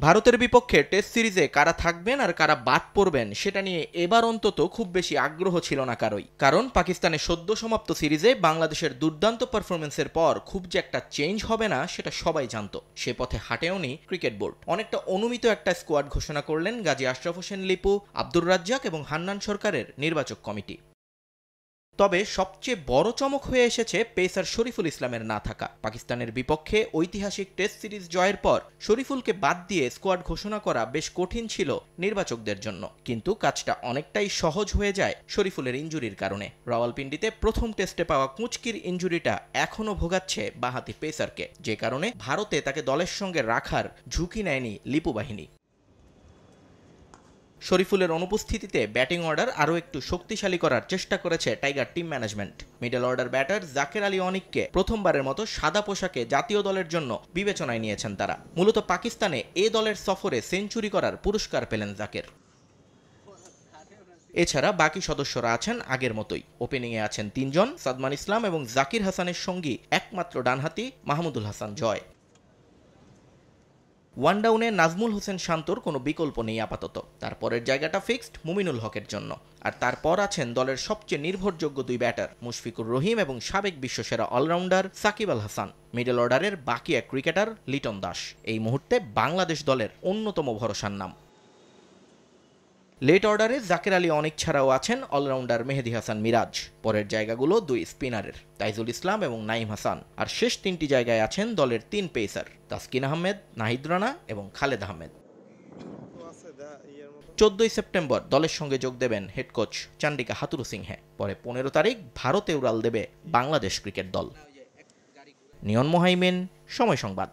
ভারতের বিপক্ষে টেস্ট সিরিজে কারা থাকবেন আর কারা বাদ পড়বেন সেটা নিয়ে এবার অন্তত খুব বেশি আগ্রহ ছিল না কারোই। কারণ পাকিস্তানের সদ্য সমাপ্ত সিরিজে বাংলাদেশের দুর্দান্ত পারফরমেন্সের পর খুব যে একটা চেঞ্জ হবে না সেটা সবাই জানতো। সে পথে হাঁটেওনি ক্রিকেট বোর্ড। অনেকটা অনুমিত একটা স্কোয়াড ঘোষণা করলেন গাজী আশরাফ হোসেন লিপু, আব্দুর রাজ্জাক এবং হান্নান সরকারের নির্বাচক কমিটি। তবে সবচেয়ে বড় চমক হয়ে এসেছে পেসার শরীফুল ইসলামের না থাকা। পাকিস্তানের বিপক্ষে ঐতিহাসিক টেস্ট সিরিজ জয়ের পর শরীফুলকে বাদ দিয়ে স্কোয়াড ঘোষণা করা বেশ কঠিন ছিল নির্বাচকদের জন্য, কিন্তু কাজটা অনেকটাই সহজ হয়ে যায় শরীফুলের ইনজুরির কারণে। রাওয়ালপিন্ডিতে প্রথম টেস্টে পাওয়া কুঁচকির ইনজুরিটা এখনও ভোগাচ্ছে বাঁহাতি পেসারকে, যে কারণে ভারতে তাকে দলের সঙ্গে রাখার ঝুঁকি নেয়নি লিপু বাহিনী। শরীফুলের অনুপস্থিতিতে ব্যাটিং অর্ডার আরও একটু শক্তিশালী করার চেষ্টা করেছে tiger team management. Middle order batter Jaker Ali অনিককে প্রথমবারের মতো সাদা পোশাকে জাতীয় দলের জন্য বিবেচনায় নিয়েছেন তারা। মূলত পাকিস্তানে এ দলের সফরে সেঞ্চুরি করার পুরস্কার পেলেন জাকের। এছাড়া বাকি সদস্যরা আছেন আগের মতোই। ওপেনিংয়ে আছেন তিনজন, সাদমান ইসলাম এবং জাকির হাসানের সঙ্গী একমাত্র ডানহাতি মাহমুদুল হাসান জয়। ওয়ান ডাউনে নাজমুল হোসেন শান্তর কোনো বিকল্প নেই আপাতত। তারপরের জায়গাটা ফিক্সড মুমিনুল হকের জন্য। আর তারপর আছেন দলের সবচেয়ে নির্ভরযোগ্য দুই ব্যাটার মুশফিকুর রহিম এবং সাবেক বিশ্বসেরা অলরাউন্ডার সাকিব আল হাসান। মিডল অর্ডারের বাকি এক ক্রিকেটার লিটন দাস এই মুহূর্তে বাংলাদেশ দলের অন্যতম ভরসার নাম। লেট অর্ডারে জাকের আলী অনিক ছাড়াও আছেন অলরাউন্ডার মেহেদী হাসান মিরাজ। পরের জায়গাগুলো দুই স্পিনারের তাইজুল ইসলাম এবং নাইম হাসান। আর শেষ তিনটি জায়গায় আছেন দলের তিন পেসার তাসকিন আহমেদ, নাহিদ রানা এবং খালেদ আহমেদ। 14 সেপ্টেম্বর দলের সঙ্গে যোগ দেবেন হেড কোচ চান্ডিকা হাথুরুসিংহে। পরে 15 তারিখ ভারতে উড়াল দেবে বাংলাদেশ ক্রিকেট দল। নিয়ন মোহাইমিন, সময় সংবাদ।